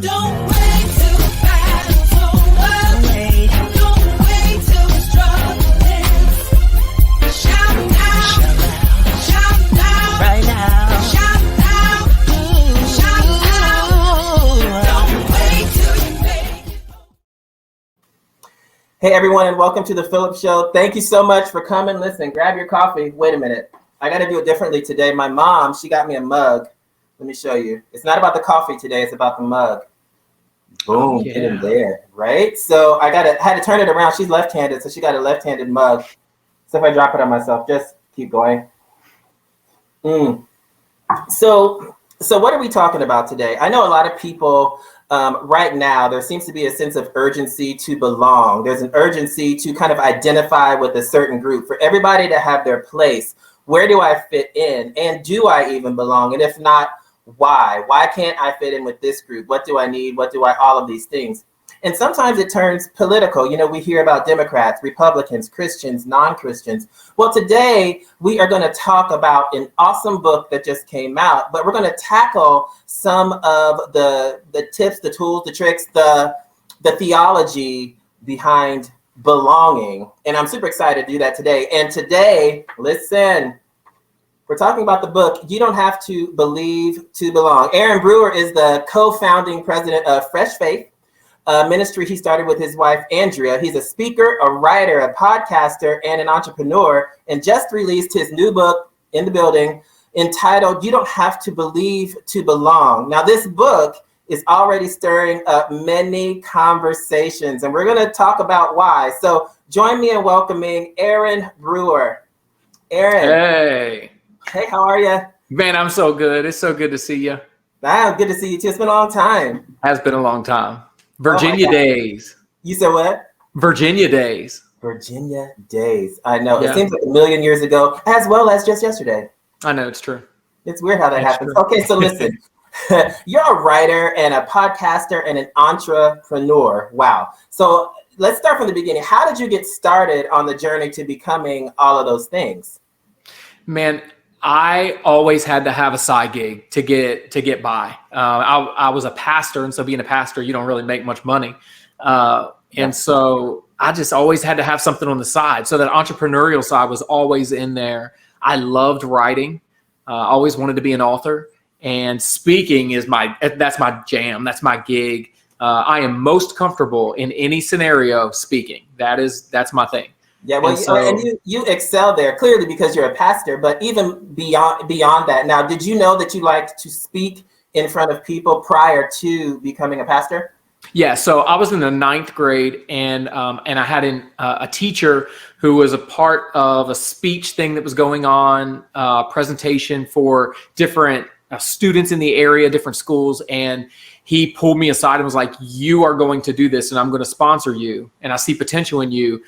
Don't wait till the battle's over. Don't wait till the struggle ends. Shout now, shout now, right now. Shout now, shout now. Don't wait till you make it. Hey everyone, and welcome to the PHILLIP Show. Thank you so much for coming. Listen, grab your coffee. Wait a minute. I got to do it differently today. My mom, she got me a mug. Let me show you. It's not about the coffee today. It's about the mug. Boom, yeah. Get in there, right? So I had to turn it around. She's left-handed, so she got a left-handed mug. So if I drop it on myself, just keep going. So what are we talking about today? I know a lot of people right now, there seems to be a sense of urgency to belong. There's an urgency to kind of identify with a certain group, for everybody to have their place. Where do I fit in? And do I even belong? And if not, why? Why can't I fit in with this group? What do I need? All of these things. And sometimes it turns political. You know, we hear about Democrats, Republicans, Christians, non-Christians. Well, today we are going to talk about an awesome book that just came out, but we're going to tackle some of the tips, the tools, the tricks, the theology behind belonging. And I'm super excited to do that today. And today, listen, we're talking about the book, You Don't Have to Believe to Belong. Aaron Brewer is the co-founding president of Fresh Faith, a ministry he started with his wife, Andrea. He's a speaker, a writer, a podcaster, and an entrepreneur, and just released his new book, in the building, entitled, You Don't Have to Believe to Belong. Now, this book is already stirring up many conversations, and we're going to talk about why. So join me in welcoming Aaron Brewer. Aaron. Hey, how are you? Man, I'm so good. It's so good to see you. Wow, good to see you too. It's been a long time. Has been a long time. Virginia days. You said what? Virginia days. Virginia days. I know. Yeah. It seems like a million years ago, as well as just yesterday. I know, it's true. It's weird how that happens. True. Okay, so listen. You're a writer and a podcaster and an entrepreneur. Wow. So let's start from the beginning. How did you get started on the journey to becoming all of those things? Man, I always had to have a side gig to get by. I was a pastor, and so being a pastor, you don't really make much money. And so I just always had to have something on the side. So that entrepreneurial side was always in there. I loved writing. Always wanted to be an author. And speaking that's my jam. That's my gig. I am most comfortable in any scenario speaking. That's my thing. Yeah, well, you excel there clearly because you're a pastor, but even beyond that. Now, did you know that you liked to speak in front of people prior to becoming a pastor? Yeah, so I was in the 9th grade, and I had a teacher who was a part of a speech thing that was going on, presentation for different students in the area, different schools, and he pulled me aside and was like, you are going to do this and I'm going to sponsor you. And I see potential in you,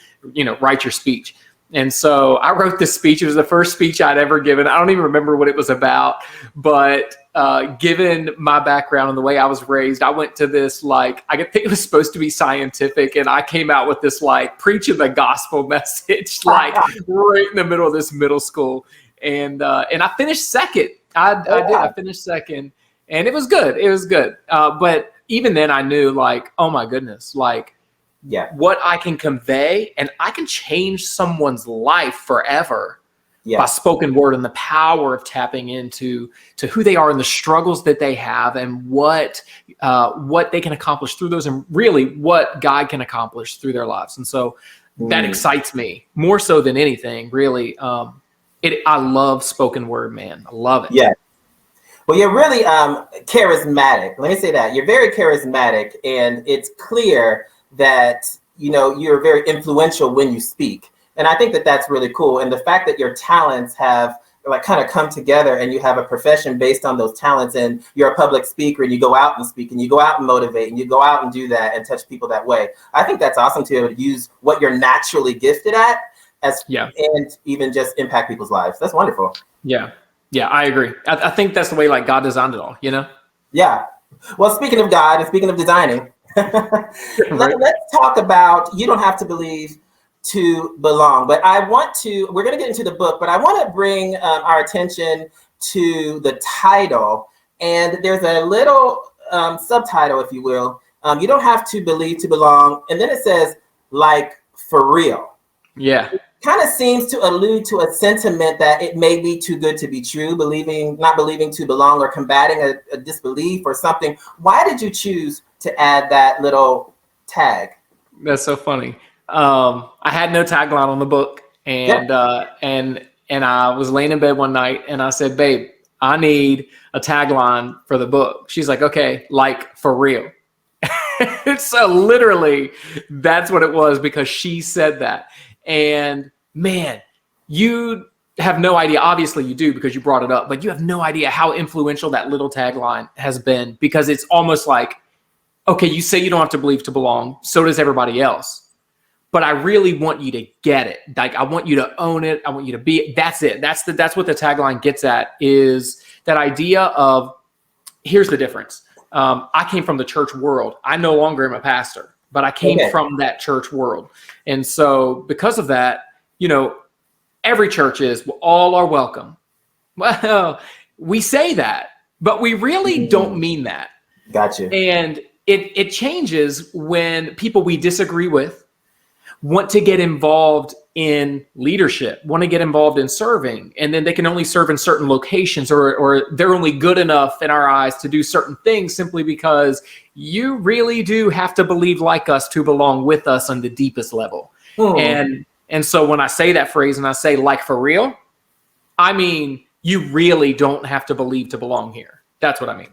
write your speech. And so I wrote this speech. It was the first speech I'd ever given. I don't even remember what it was about, but given my background and the way I was raised, I went to this, I think it was supposed to be scientific. And I came out with this, preaching the gospel message, right in the middle of this middle school. And I finished second. I finished second. And it was good. But even then I knew oh my goodness, what I can convey, and I can change someone's life forever by spoken word, and the power of tapping into who they are and the struggles that they have, and what they can accomplish through those, and really what God can accomplish through their lives. And so that excites me more so than anything, really. I love spoken word, man. I love it. Yeah. Well, you're really charismatic. Let me say that. You're very charismatic, and it's clear that, you're very influential when you speak. And I think that that's really cool. And the fact that your talents have kind of come together, and you have a profession based on those talents, and you're a public speaker, and you go out and speak, and you go out and motivate, and you go out and do that and touch people that way. I think that's awesome to be able to use what you're naturally gifted at and even just impact people's lives. That's wonderful. Yeah. Yeah, I agree. I think that's the way God designed it all, Yeah. Well, speaking of God and speaking of designing, let's talk about You Don't Have to Believe to Belong. But we're going to get into the book, but I want to bring our attention to the title. And there's a little subtitle, if you will. You don't have to believe to belong. And then it says, like, for real. Yeah. Kind of seems to allude to a sentiment that it may be too good to be true, not believing to belong, or combating a disbelief or something. Why did you choose to add that little tag? That's so funny. I had no tagline on the book, and and I was laying in bed one night, and I said, "Babe, I need a tagline for the book." She's like, "Okay, like for real." So literally, that's what it was, because she said that. And man, you have no idea. Obviously, you do, because you brought it up, but you have no idea how influential that little tagline has been, because it's almost like, okay, you say you don't have to believe to belong, so does everybody else. But I really want you to get it. Like, I want you to own it. I want you to be it. That's it. That's what the tagline gets at, is that idea of, here's the difference. I came from the church world. I no longer am a pastor, but I came from that church world. And so because of that, every church is, well, all are welcome. Well, we say that, but we really don't mean that. Gotcha. And it changes when people we disagree with want to get involved in leadership, want to get involved in serving, and then they can only serve in certain locations, or they're only good enough in our eyes to do certain things simply because you really do have to believe like us to belong with us on the deepest level. And so when I say that phrase and I say like for real, I mean, you really don't have to believe to belong here. That's what I mean.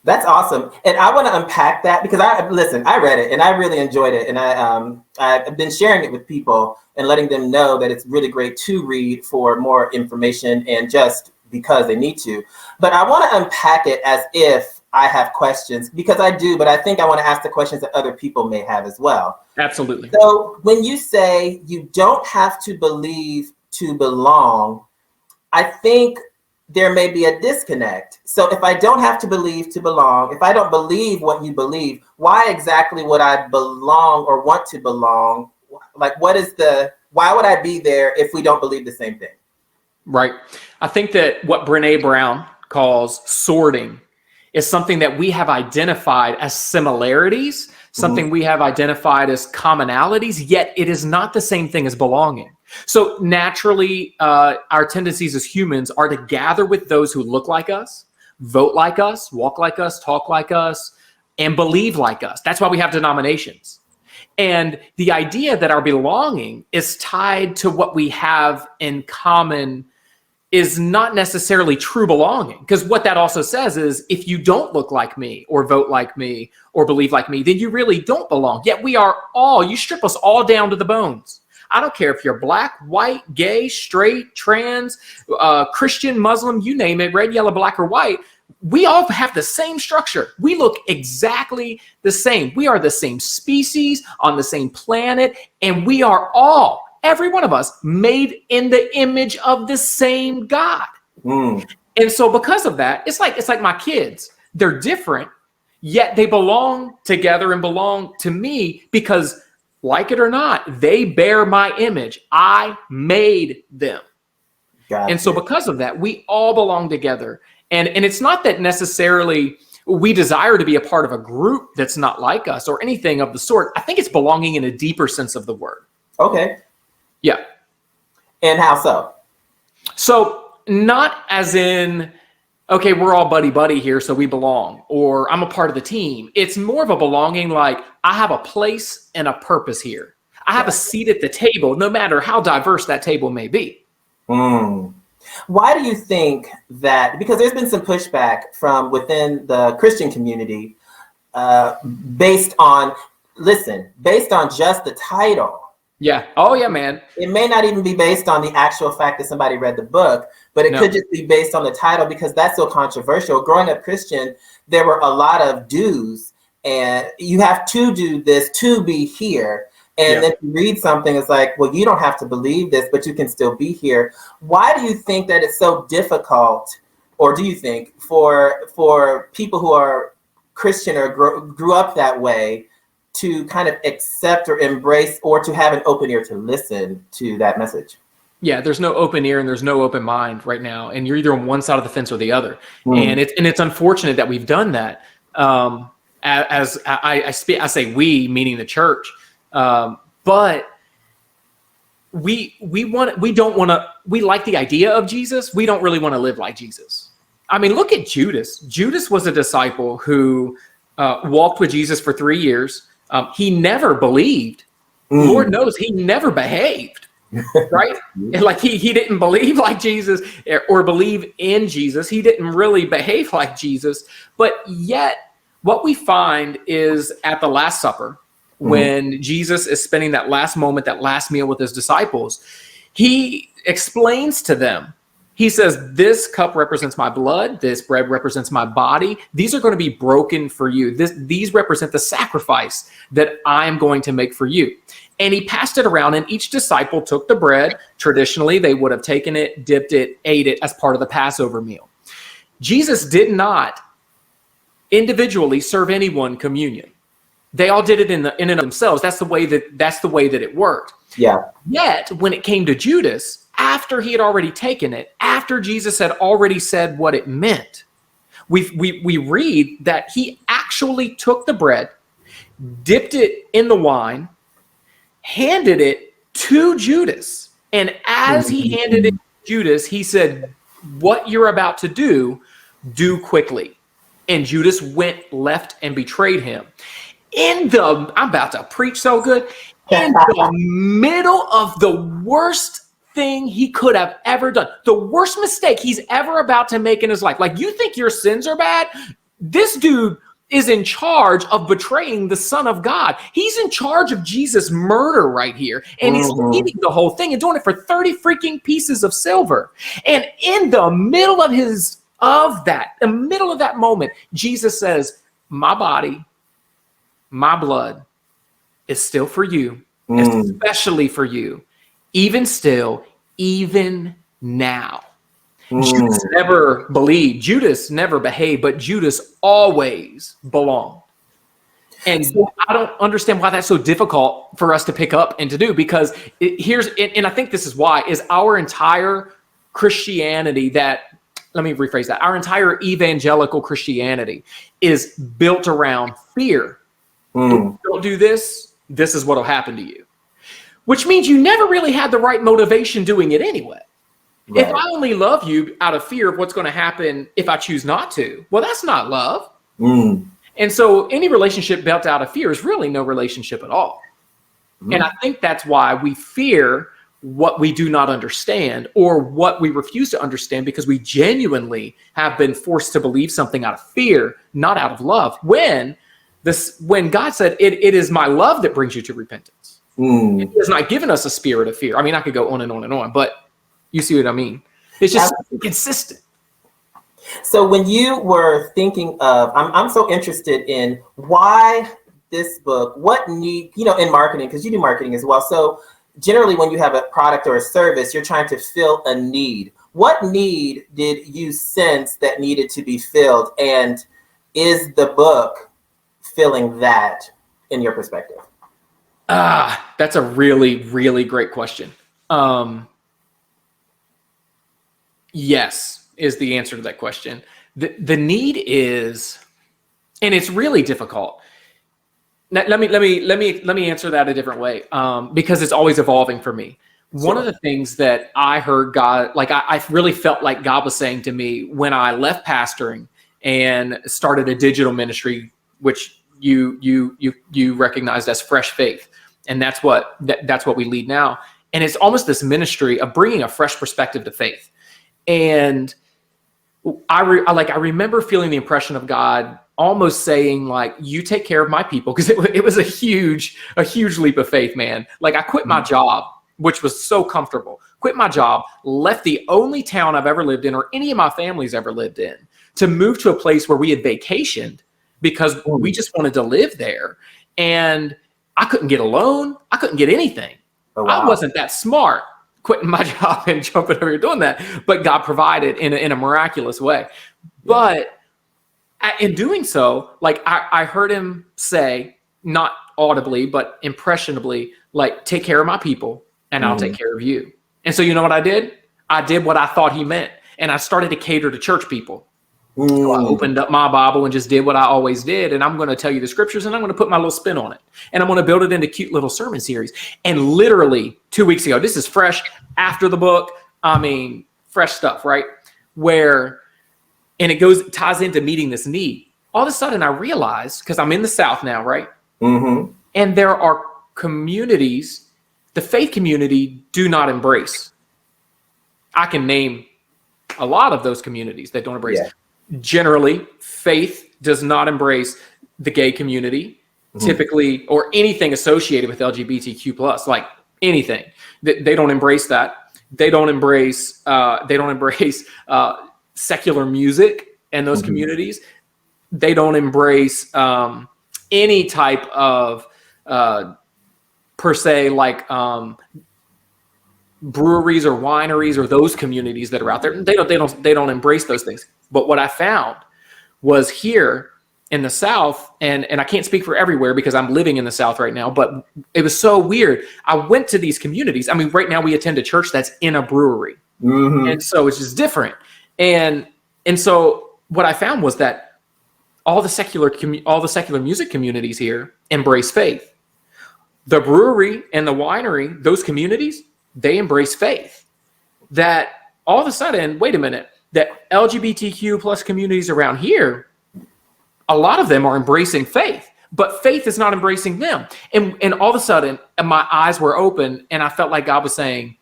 That's awesome. And I want to unpack that, because I read it and I really enjoyed it. And I've been sharing it with people and letting them know that it's really great to read for more information and just because they need to. But I want to unpack it as if I have questions, because I do, but I think I want to ask the questions that other people may have as well. Absolutely. So when you say you don't have to believe to belong, I think there may be a disconnect. So if I don't have to believe to belong, if I don't believe what you believe, why exactly would I belong or want to belong? Like, why would I be there if we don't believe the same thing? Right. I think that what Brené Brown calls sorting is something that we have identified as similarities, something we have identified as commonalities, yet it is not the same thing as belonging. So naturally, our tendencies as humans are to gather with those who look like us, vote like us, walk like us, talk like us, and believe like us. That's why we have denominations. And the idea that our belonging is tied to what we have in common is not necessarily true belonging. Because what that also says is, if you don't look like me or vote like me or believe like me, then you really don't belong. Yet we are all, you strip us all down to the bones. I don't care if you're black, white, gay, straight, trans, Christian, Muslim, you name it, red, yellow, black, or white. We all have the same structure. We look exactly the same. We are the same species on the same planet, and we are all, every one of us, made in the image of the same God. And so because of that, it's like my kids. They're different, yet they belong together and belong to me because, like it or not, they bear my image. I made them. Gotcha. And so because of that, we all belong together. And it's not that necessarily we desire to be a part of a group that's not like us or anything of the sort. I think it's belonging in a deeper sense of the word. Okay. Yeah. And how so? So not as in, okay, we're all buddy here, so we belong, or I'm a part of the team. It's more of a belonging like, I have a place and a purpose here. I have a seat at the table, no matter how diverse that table may be. Why do you think that, because there's been some pushback from within the Christian community based on just the title. Yeah. Oh, yeah, man. It may not even be based on the actual fact that somebody read the book, but it could just be based on the title, because that's so controversial. Growing up Christian, there were a lot of do's, and you have to do this to be here. And then you read something, it's like, well, you don't have to believe this, but you can still be here. Why do you think that it's so difficult, or do you think for people who are Christian or grew up that way to kind of accept or embrace, or to have an open ear to listen to that message? Yeah, there's no open ear and there's no open mind right now, and you're either on one side of the fence or the other. And it's unfortunate that we've done that. As I speak, I say we, meaning the church. But we like the idea of Jesus. We don't really want to live like Jesus. I mean, look at Judas. Judas was a disciple who walked with Jesus for 3 years. He never believed. Lord knows he never behaved. Right? Like he didn't believe like Jesus or believe in Jesus. He didn't really behave like Jesus. But yet what we find is at the Last Supper, when Jesus is spending that last moment, that last meal with his disciples, he explains to them, he says, this cup represents my blood. This bread represents my body. These are going to be broken for you. These represent the sacrifice that I am going to make for you. And he passed it around, and each disciple took the bread. Traditionally, they would have taken it, dipped it, ate it as part of the Passover meal. Jesus did not individually serve anyone communion. They all did it in and of themselves. That's the way that it worked. Yeah. Yet, when it came to Judas, after he had already taken it, after Jesus had already said what it meant, we read that he actually took the bread, dipped it in the wine, handed it to Judas. And as he handed it to Judas, he said, what you're about to do quickly. And Judas went left and betrayed him. I'm about to preach so good, in the middle of the worst thing he could have ever done, the worst mistake he's ever about to make in his life. Like, you think your sins are bad? This dude is in charge of betraying the Son of God. He's in charge of Jesus' murder right here. And he's leading the whole thing and doing it for 30 freaking pieces of silver. And in the middle of that moment, Jesus says, my body, my blood is still for you, especially for you, even still, even now. Judas never believed, Judas never behaved, but Judas always belonged. And I don't understand why that's so difficult for us to pick up and to do, because and I think this is why, is our entire Christianity let me rephrase that. Our entire evangelical Christianity is built around fear. Don't do this, this is what will happen to you. Which means you never really had the right motivation doing it anyway. Right. If I only love you out of fear of what's going to happen if I choose not to, well, that's not love. And so any relationship built out of fear is really no relationship at all. And I think that's why we fear what we do not understand, or what we refuse to understand, because we genuinely have been forced to believe something out of fear, not out of love. When God said, it is my love that brings you to repentance. He has not given us a spirit of fear. I mean, I could go on and on and on, but you see what I mean? It's just consistent. So when you were thinking of, I'm so interested in why this book, what need, in marketing, because you do marketing as well. So generally when you have a product or a service, you're trying to fill a need. What need did you sense that needed to be filled? And is the book filling that in your perspective? That's a really, really great question. Yes, is the answer to that question. The need is, and it's really difficult. Now, let me answer that a different way, because it's always evolving for me. One of the things that I heard God, like I really felt like God was saying to me when I left pastoring and started a digital ministry, which you recognized as Fresh Faith, and that's what we lead now. And it's almost this ministry of bringing a fresh perspective to faith. And I remember feeling the impression of God almost saying, like, you take care of my people, because it was a huge leap of faith, man. Like, I quit my job, which was so comfortable, quit my job, left the only town I've ever lived in, or any of my family's ever lived in, to move to a place where we had vacationed because we just wanted to live there. And I couldn't get a loan. I couldn't get anything. Oh, wow. I wasn't that smart, quitting my job and jumping over here doing that, but God provided in a miraculous way. But in doing so, like, I heard him say, not audibly, but impressionably, like, take care of my people and I'll take care of you. And so you know what I did? I did what I thought he meant. And I started to cater to church people. So I opened up my Bible and just did what I always did. And I'm going to tell you the scriptures and I'm going to put my little spin on it. And I'm going to build it into cute little sermon series. And literally 2 weeks ago, this is fresh after the book. I mean, fresh stuff, right? And it ties into meeting this need. All of a sudden I realized, because I'm in the South now, right? Mm-hmm. And there are communities, the faith community do not embrace. I can name a lot of those communities that don't embrace. Yeah. Generally, faith does not embrace the gay community, typically, or anything associated with LGBTQ+, like anything. They don't embrace that. They don't embrace secular music in those communities. They don't embrace any type of per se, like breweries or wineries or those communities that are out there. They don't embrace those things. But what I found was here in the South, and I can't speak for everywhere because I'm living in the South right now, but it was so weird. I went to these communities. I mean, right now we attend a church that's in a brewery. And so it's just different. And so what I found was that all the secular music communities here embrace faith. The brewery and the winery, those communities, they embrace faith. That all of a sudden, wait a minute, that LGBTQ+ communities around here, a lot of them are embracing faith, but faith is not embracing them. And all of a sudden, my eyes were open and I felt like God was saying,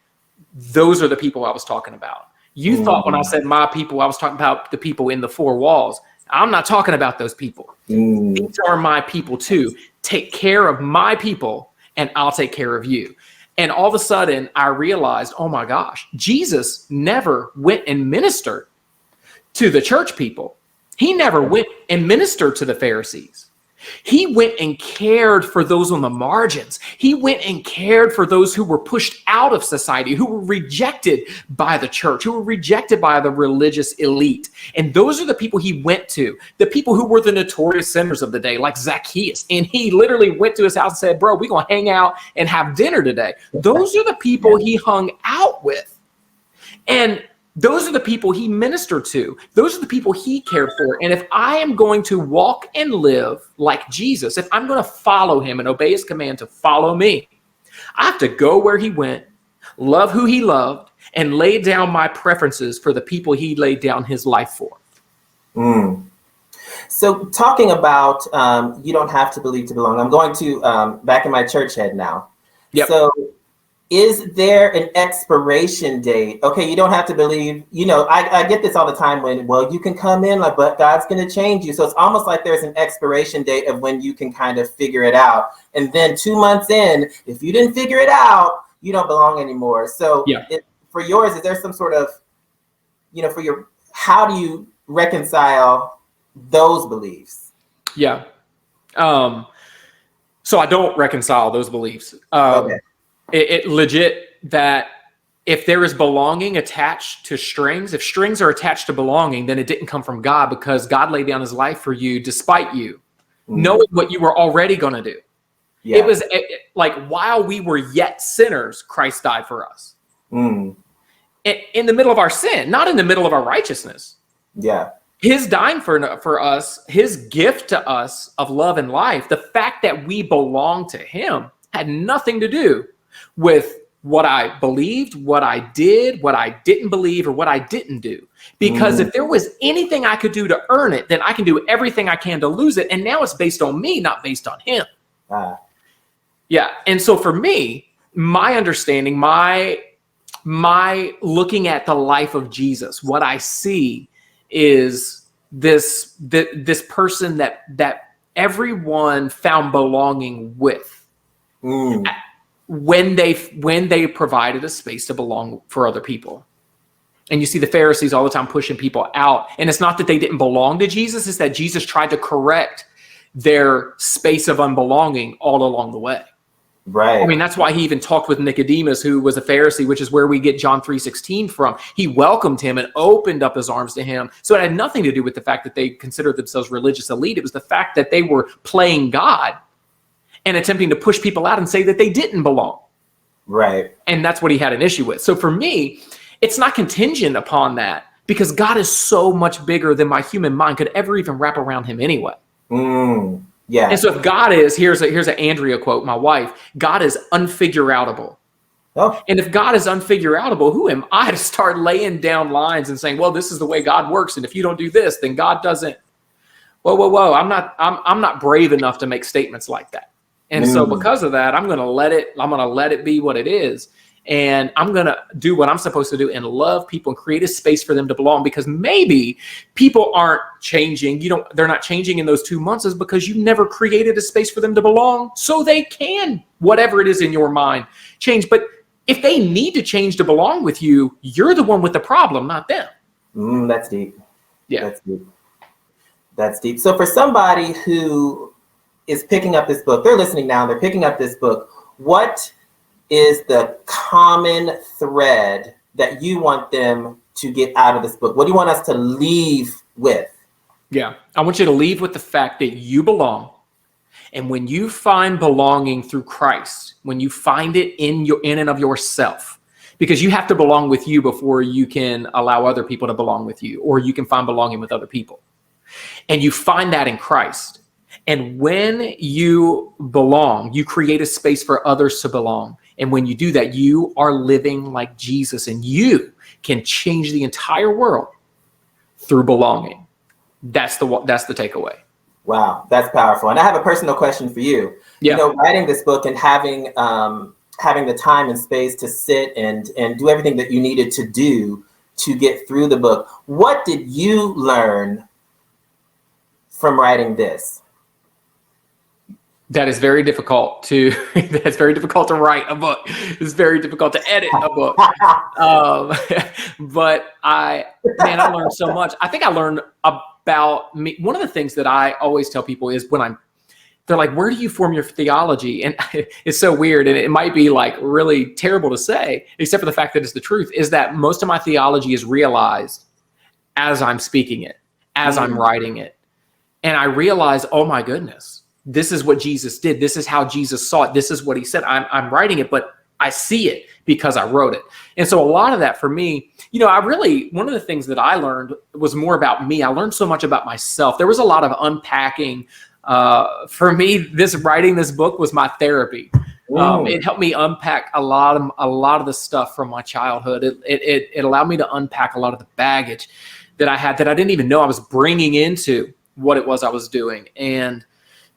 those are the people I was talking about. You thought when I said my people, I was talking about the people in the four walls. I'm not talking about those people. These are my people too. Take care of my people and I'll take care of you. And all of a sudden I realized, oh my gosh, Jesus never went and ministered to the church people. He never went and ministered to the Pharisees. He went and cared for those on the margins. He went and cared for those who were pushed out of society, who were rejected by the church, who were rejected by the religious elite. And those are the people he went to, the people who were the notorious sinners of the day, like Zacchaeus. And he literally went to his house and said, bro, we're going to hang out and have dinner today. Those are the people he hung out with. And those are the people he ministered to. Those are the people he cared for. And if I am going to walk and live like Jesus, if I'm going to follow him and obey his command to follow me, I have to go where he went, love who he loved, and lay down my preferences for the people he laid down his life for. So talking about you don't have to believe to belong, I'm going to back in my church head now. Yep. So is there an expiration date? Okay, you don't have to believe, I get this all the time when, well, you can come in, like, but God's going to change you. So it's almost like there's an expiration date of when you can kind of figure it out. And then 2 months in, if you didn't figure it out, you don't belong anymore. So for yours, is there some sort of, how do you reconcile those beliefs? Yeah. So I don't reconcile those beliefs. Okay. It legit that if there is belonging attached to strings, if strings are attached to belonging, then it didn't come from God because God laid down his life for you despite you, knowing what you were already going to do. Yeah. It was like while we were yet sinners, Christ died for us. In the middle of our sin, not in the middle of our righteousness. Yeah. His dying for us, his gift to us of love and life, the fact that we belong to him had nothing to do with what I believed, what I did, what I didn't believe, or what I didn't do. Because if there was anything I could do to earn it, then I can do everything I can to lose it. And now it's based on me, not based on him. Yeah. And so for me, my understanding, my looking at the life of Jesus, what I see is this person that everyone found belonging with. When they provided a space to belong for other people. And you see the Pharisees all the time pushing people out. And it's not that they didn't belong to Jesus, it's that Jesus tried to correct their space of unbelonging all along the way. Right. I mean, that's why he even talked with Nicodemus, who was a Pharisee, which is where we get John 3:16 from. He welcomed him and opened up his arms to him. So it had nothing to do with the fact that they considered themselves religious elite. It was the fact that they were playing God and attempting to push people out and say that they didn't belong. Right. And that's what he had an issue with. So for me, it's not contingent upon that because God is so much bigger than my human mind could ever even wrap around him anyway. Yeah. And so if God is, here's an Andrea quote, my wife, God is unfigureoutable. Oh. And if God is unfigureoutable, who am I to start laying down lines and saying, well, this is the way God works, and if you don't do this, then God doesn't. Whoa. I'm not brave enough to make statements like that. And so because of that, I'm going to let it be what it is. And I'm going to do what I'm supposed to do and love people and create a space for them to belong, because maybe people aren't changing. They're not changing in those 2 months is because you never created a space for them to belong, so they can, whatever it is in your mind, change. But if they need to change to belong with you, you're the one with the problem, not them. That's deep. Yeah. That's deep. So for somebody who is picking up this book, they're listening now, they're picking up this book, what is the common thread that you want them to get out of this book? What do you want us to leave with? Yeah. I want you to leave with the fact that you belong. And when you find belonging through Christ, when you find it in and of yourself, because you have to belong with you before you can allow other people to belong with you, or you can find belonging with other people. And you find that in Christ. And when you belong, you create a space for others to belong. And when you do that, you are living like Jesus, and you can change the entire world through belonging. That's the takeaway. Wow, that's powerful. And I have a personal question for you. Yeah. Writing this book and having the time and space to sit and do everything that you needed to do to get through the book, what did you learn from writing this? That's very difficult to write a book. It's very difficult to edit a book. But I learned so much. I think I learned about me. One of the things that I always tell people is they're like, where do you form your theology? And it's so weird. And it might be like really terrible to say, except for the fact that it's the truth, is that most of my theology is realized as I'm speaking it, as I'm writing it. And I realize, oh my goodness, this is what Jesus did. This is how Jesus saw it. This is what he said. I'm writing it, but I see it because I wrote it. And so a lot of that for me, one of the things that I learned was more about me. I learned so much about myself. There was a lot of unpacking. For me, writing this book was my therapy. It helped me unpack a lot of the stuff from my childhood. It allowed me to unpack a lot of the baggage that I had that I didn't even know I was bringing into what it was I was doing. And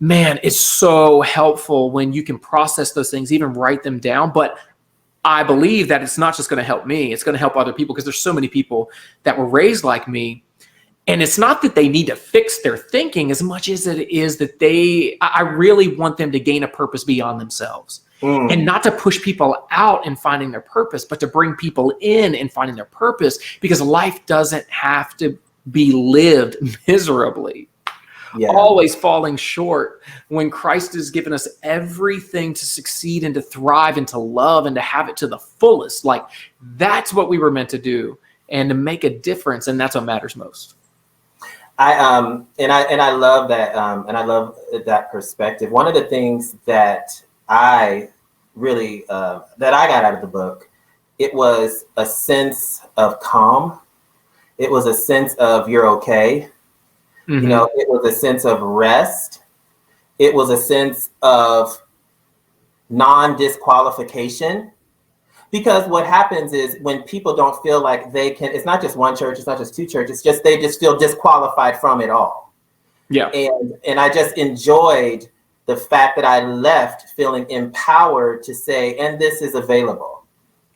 man, it's so helpful when you can process those things, even write them down. But I believe that it's not just going to help me, it's going to help other people, because there's so many people that were raised like me. And it's not that they need to fix their thinking as much as it is that I really want them to gain a purpose beyond themselves. And not to push people out in finding their purpose, but to bring people in and finding their purpose, because life doesn't have to be lived miserably. Yeah. Always falling short, when Christ has given us everything to succeed and to thrive and to love and to have it to the fullest. Like, that's what we were meant to do, and to make a difference. And that's what matters most. I love that. And I love that perspective. One of the things that I really, that I got out of the book, it was a sense of calm. It was a sense of you're okay. Mm-hmm. It was a sense of rest. It was a sense of non-disqualification. Because what happens is when people don't feel like they can, it's not just one church, it's not just two churches, they just feel disqualified from it all. Yeah. And I just enjoyed the fact that I left feeling empowered to say, and this is available.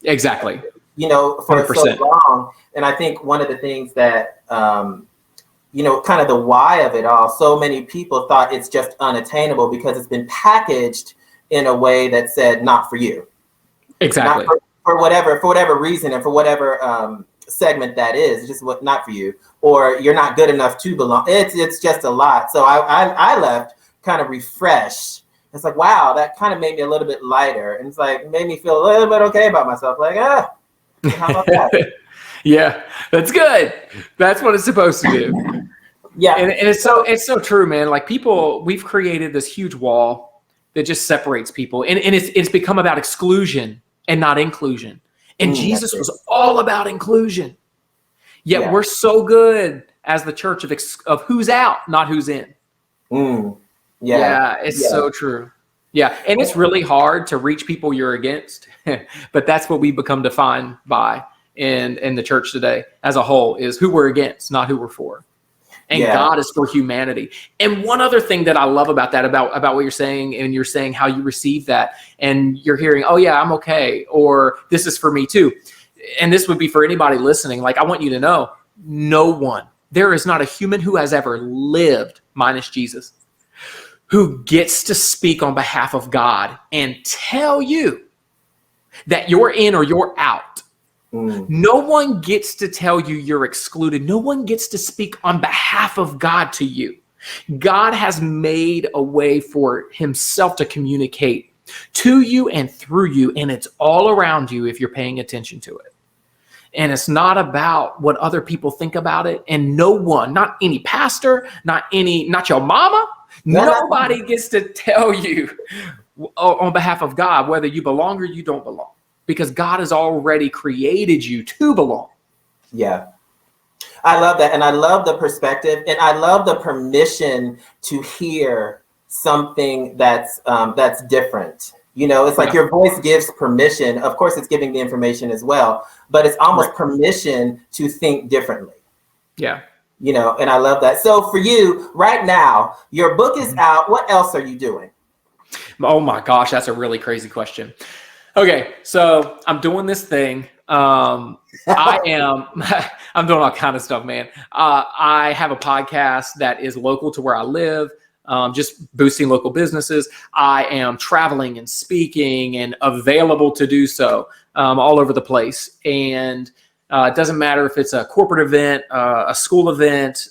Exactly. For 100%. So long. And I think one of the things that, kind of the why of it all, so many people thought it's just unattainable because it's been packaged in a way that said, not for you. Exactly. For whatever reason and for whatever segment that is, just not for you, or you're not good enough to belong. It's just a lot. So I left kind of refreshed. It's like, wow, that kind of made me a little bit lighter. And it's like, made me feel a little bit okay about myself. Like, how about that? Yeah, that's good. That's what it's supposed to do. Yeah. And it's so true, man. Like, we've created this huge wall that just separates people. And it's become about exclusion and not inclusion. And Jesus was all about inclusion. Yet Yeah. we're so good as the church of who's out, not who's in. Yeah. Yeah, it's so true. Yeah, and it's really hard to reach people you're against, but that's what we become defined by in the church today as a whole, is who we're against, not who we're for. And God is for humanity. And one other thing that I love about that, about what you're saying, and you're saying how you receive that, and you're hearing, oh yeah, I'm okay, or this is for me too. And this would be for anybody listening. Like, I want you to know, no one, there is not a human who has ever lived, minus Jesus, who gets to speak on behalf of God and tell you that you're in or you're out. No one gets to tell you you're excluded. No one gets to speak on behalf of God to you. God has made a way for himself to communicate to you and through you, and it's all around you if you're paying attention to it. And it's not about what other people think about it. And no one, not any pastor, not your mama, nobody gets to tell you on behalf of God whether you belong or you don't belong, because God has already created you to belong. Yeah. I love that. And I love the perspective, and I love the permission to hear something that's different. You know, it's like your voice gives permission. Of course, it's giving the information as well, but it's almost permission to think differently. Yeah. You know, and I love that. So for you right now, your book is out. What else are you doing? Oh my gosh, that's a really crazy question. Okay, so I'm doing this thing. I'm doing all kind of stuff, man. I have a podcast that is local to where I live. Just boosting local businesses. I am traveling and speaking and available to do so all over the place. And it doesn't matter if it's a corporate event, a school event,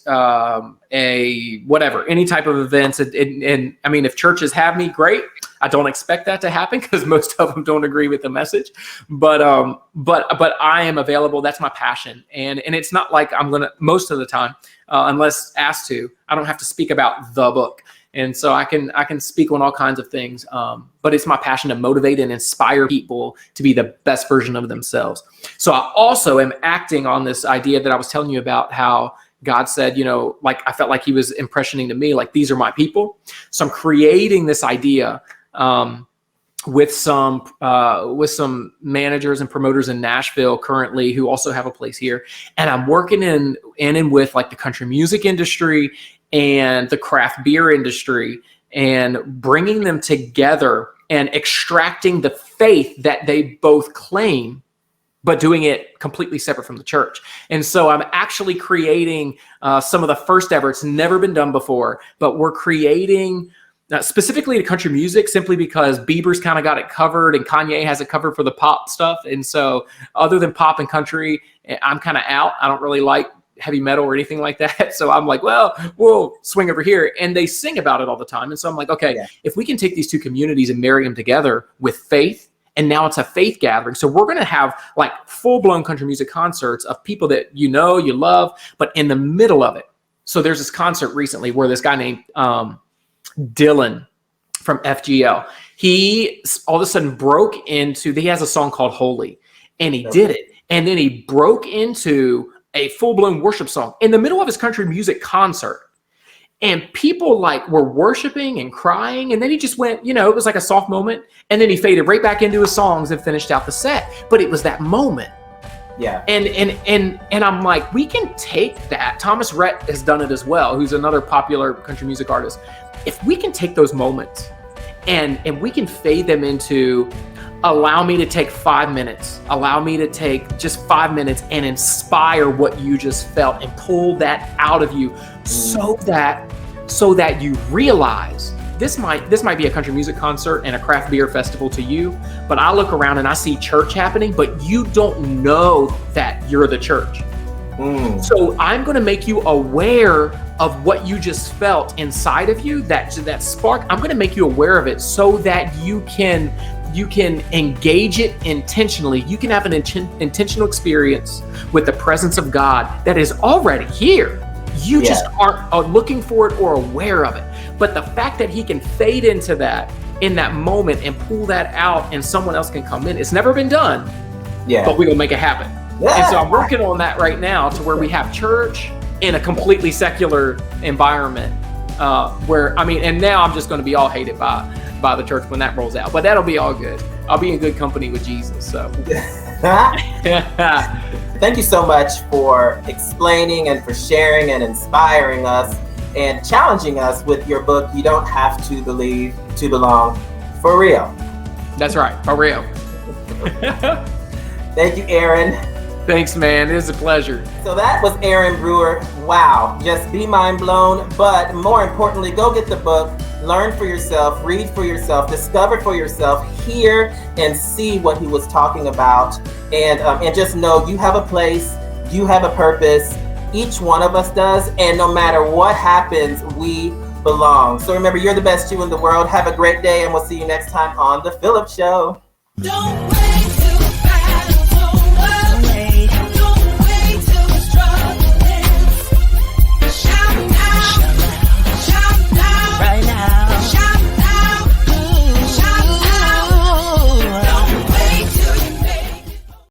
any type of events. And I mean, if churches have me, great. I don't expect that to happen because most of them don't agree with the message. But I am available. That's my passion. And it's not like I'm going to, most of the time, unless asked to, I don't have to speak about the book. And so I can speak on all kinds of things. But it's my passion to motivate and inspire people to be the best version of themselves. So I also am acting on this idea that I was telling you about, how God said, you know, like I felt like he was impressioning to me, like, these are my people. So I'm creating this idea with some managers and promoters in Nashville currently who also have a place here. And I'm working in with like the country music industry and the craft beer industry, and bringing them together and extracting the faith that they both claim, but doing it completely separate from the church. And so I'm actually creating some of the first ever. It's never been done before, but we're creating specifically to country music, simply because Bieber's kind of got it covered and Kanye has it covered for the pop stuff. And so other than pop and country, I'm kind of out. I don't really like heavy metal or anything like that. So I'm like, well, we'll swing over here. And they sing about it all the time. And so I'm like, okay, if we can take these two communities and marry them together with faith, and now it's a faith gathering. So we're going to have like full-blown country music concerts of people that you know, you love, but in the middle of it. So there's this concert recently where this guy named Dylan from FGL, he all of a sudden broke into, he has a song called Holy, and he did it. And then he broke into a full-blown worship song in the middle of his country music concert. And people like were worshiping and crying. And then he just went, you know, it was like a soft moment. And then he faded right back into his songs and finished out the set. But it was that moment. Yeah. And I'm like, we can take that. Thomas Rhett has done it as well, who's another popular country music artist. If we can take those moments and we can fade them into, allow me to take 5 minutes, allow me to take just 5 minutes and inspire what you just felt and pull that out of you so that you realize this might be a country music concert and a craft beer festival to you, but I look around and I see church happening, but you don't know that you're the church. So I'm going to make you aware of what you just felt inside of you, that spark. I'm going to make you aware of it so that you can engage it intentionally. You can have an intentional experience with the presence of God that is already here. You just aren't looking for it or aware of it. But the fact that he can fade into that in that moment and pull that out and someone else can come in, it's never been done, but we're going to make it happen. And so I'm working on that right now to where we have church in a completely secular environment. And now I'm just going to be all hated by the church when that rolls out. But that'll be all good. I'll be in good company with Jesus. So. Thank you so much for explaining and for sharing and inspiring us and challenging us with your book, You Don't Have to Believe to Belong. For real. That's right. For real. Thank you, Aaron. Thanks, man. It was a pleasure. So that was Aaron Brewer. Wow. Just be mind blown. But more importantly, go get the book, learn for yourself, read for yourself, discover for yourself, hear and see what he was talking about. And just know you have a place, you have a purpose. Each one of us does. And no matter what happens, we belong. So remember, you're the best you in the world. Have a great day, and we'll see you next time on The PHILLIP Show. Don't